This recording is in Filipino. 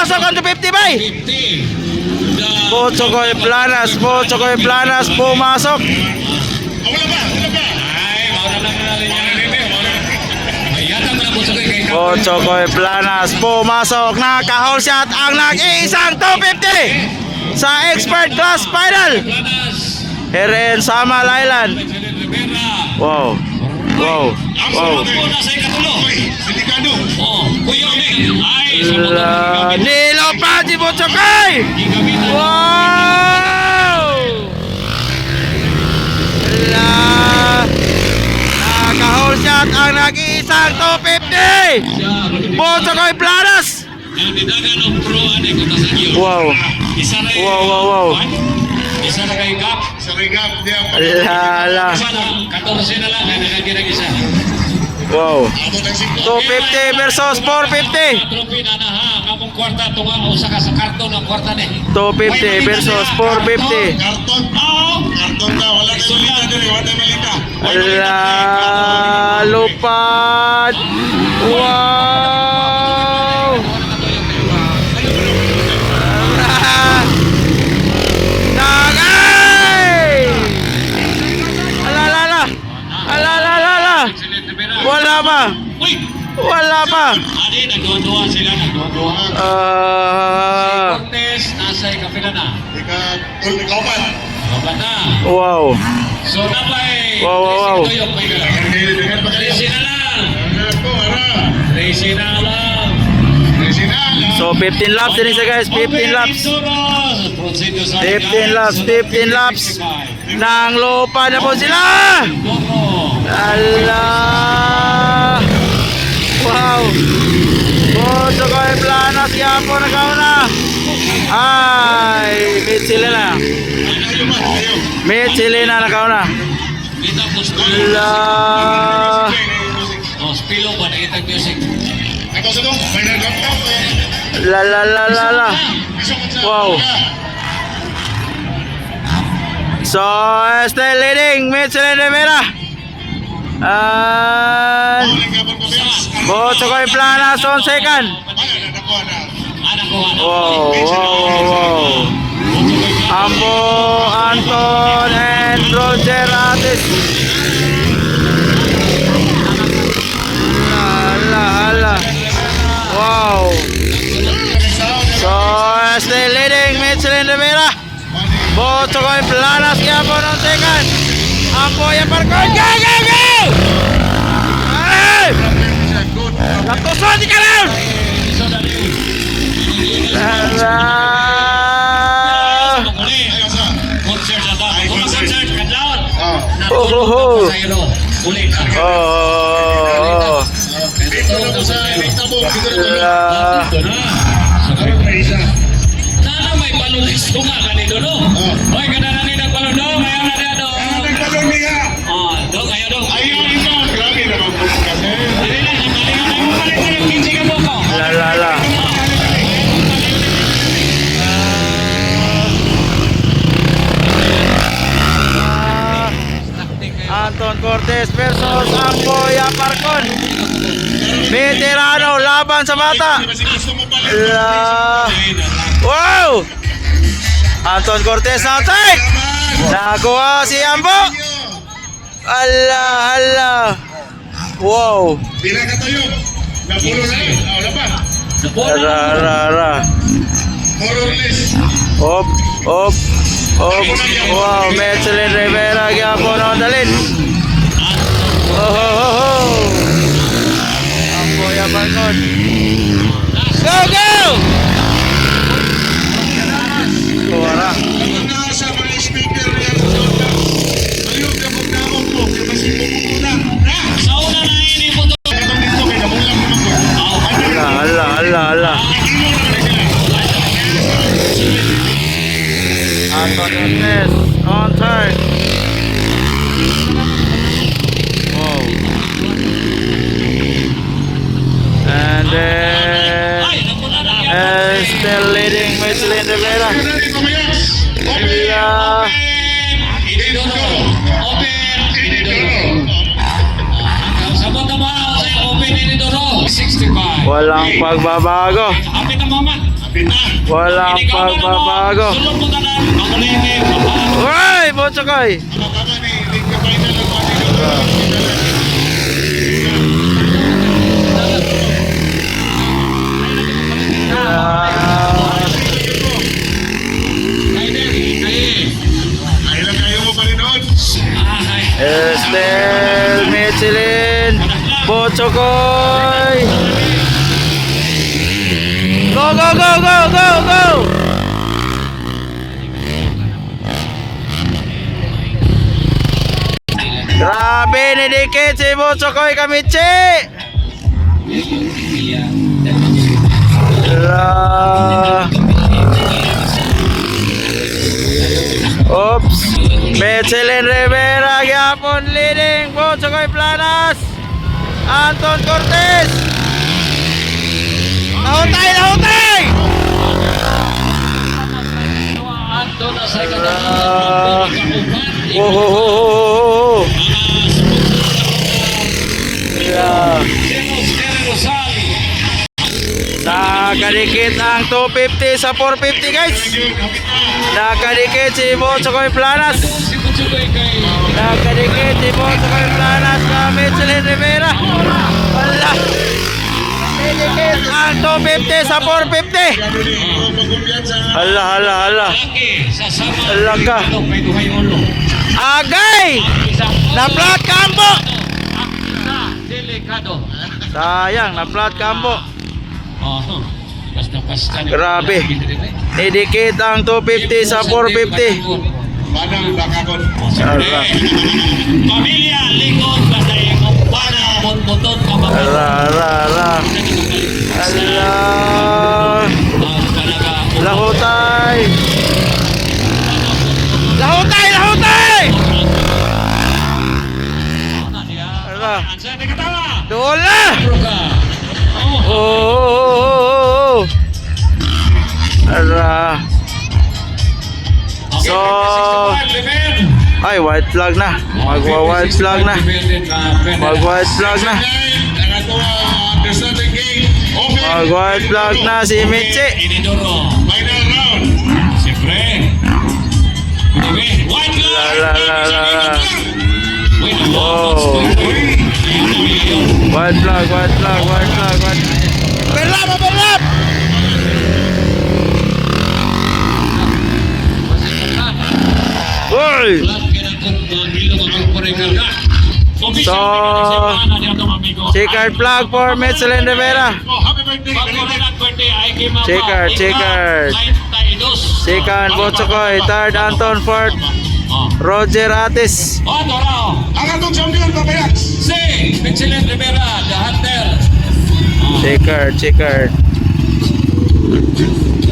pumasok ang 250 bay. Pochokoy Planas pumasok. Pochokoy Planas pumasok. Naka-hole shot ang nag-iisang 250 sa expert class final. Here in Samal Island. Wow. Nilo pa si Pochokoy. Wow. Naka-hole shot ang nag-iisang 250. Pochokoy Planas. Wow. Isa na kay Gap. Lala. 14 na lang. Nagagirag isa. Wow. 250 versus 450. Trophy na ha. Kamong kwarta. Tunga o saka sa karton ng kwarta ni. 250 versus 450. Karton na. Wala na malita din. Wala na malita. Lupad. Wow. Wala pa. Adi, nagduwa sila. Cortez, nasa kapila na. Ikaw pa. Kapat na. Wow. So, napay. Wow. Tracy na lang. So 15 laps din siya guys, 15 laps. 15 laps. Nang lupa na po sila. Allah. Wow. Pochokoy Planas yan po nagkauna. Ay, Mitchilena nagkauna. Allah. Spilo ba nakitag music? La. Wow. So, still leading Michelin Rivera. Pochokoy Planas on second. Wow. Ambo, Anton, and Roger Atis. Hala. Wow. So, still leading Michelin Rivera. Pochokoy Planas yan po ng second. Ambo yan parkour. Go! Ay! Lapuson di ka lang! Nana may palulis ko nga kanito no. Hoy kada na ni nagbalon do, mayo na dia do. Nagbalon niya. Do kayo do. Ayaw ito. Grabe naman po kasi. Dili na sa palingan ay mo palit sa 15 ka mo ko. La. Anton Cortez versus Amboy Aparcon. Veterano laban sa bata. Wow! Anton Cortez outside. Nakuha si Ambo. Allah. Wow. Bila ka tayo. Napulo na yun. Wala pa. Ra. More or less. Op. Wow, Michelin Rivera gyapon on dalin. Amboy Aparcon. Go! Suara. Sa mga speaker yan. Ayun, damog po. Kasi pupuna. Sa una na ini po to. Katong dito kay namulang naman ko. Allah. Anton Cortez on turn. Wow. And then still leading Michelin Rivera. Walang pagbabago. Apit ang mama. Walang pagbabago. Sulod mo tanan. Makulingin. Papaano. Uy, Botsokoy! Estel Michelin Botsokoy. Go, go, go, go, go, go! Grabe, nidikit si Botsokoy Kamichi! Oops! Michelin Rivera gyapon leading Botsokoy Planas. Anton Cortez. Nahutay, nahutay! Oh, oh, oh, oh, oh. Yeah. Nakadikit ang 250 sa 450 guys. Nakadikit si Botsokoy Planas. Nakadikit si Botsokoy Planas sa Michelin Rivera. Wala. Nakadikit ang 250 sa 450. Hala, hala, hala. Hala ka. Agay! Na-flat kambo! Sayang, na-flat kambo. Grabe. Idikit ang 250 sa 450. Ala. Pamilya, likod, basta yung para, buntot, Ala, ala, ala. Ala. Lahutay. Lahutay, lahutay. Ala. Doon na. Oh. Ala. So, ay white flag na. Magwa-white flag na. Mag-white flag na. Mag-white flag na si Michi. Final round. Siyempre. White La la la la la. Oh. White flag, white flag, white flag, white. Berlap, berlap. Uy. So, checkered flag for Michelin Rivera. Checkered, checkered. Second, Botsokoy. Third, Anton. Fourth, Roger Atis. Ang atong champion, Papayax. Si Michelin Rivera, the hunter. Checkered, checkered.